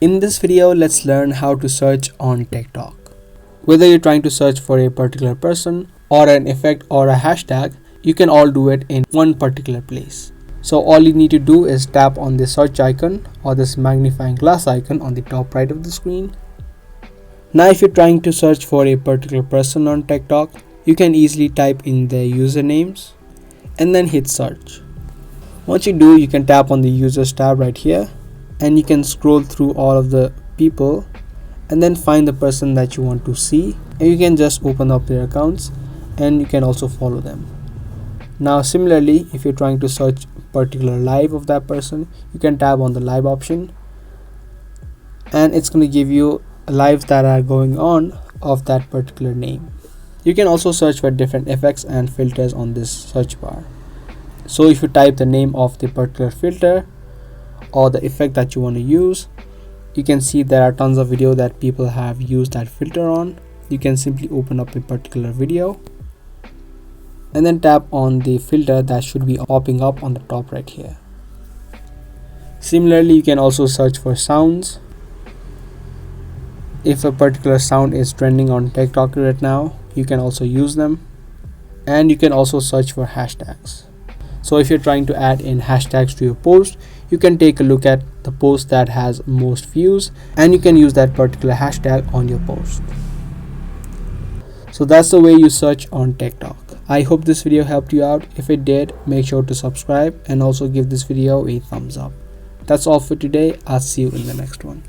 In this video, let's learn how to search on TikTok. Whether you're trying to search for a particular person or an effect or a hashtag, you can all do it in one particular place. So all you need to do is tap on the search icon or this magnifying glass icon on the top right of the screen. Now if you're trying to search for a particular person on TikTok, you can easily type in their usernames and then hit search. Once you do, you can tap on the users tab right here and you can scroll through all of the people and then find the person that you want to see, and you can just open up their accounts and you can also follow them. Now similarly, if you're trying to search particular live of that person, you can tap on the live option and it's going to give you lives that are going on of that particular name. You can also search for different effects and filters on this search bar. So if you type the name of the particular filter or the effect that you want to use, you can see there are tons of video that people have used that filter on. You can simply open up a particular video and then tap on the filter that should be popping up on the top right here. Similarly, you can also search for sounds. If a particular sound is trending on TikTok right now, you can also use them, and you can also search for hashtags. So if you're trying to add in hashtags to your post, you can take a look at the post that has most views and you can use that particular hashtag on your post. So that's the way you search on TikTok. I hope this video helped you out. If it did, make sure to subscribe and also give this video a thumbs up. That's all for today. I'll see you in the next one.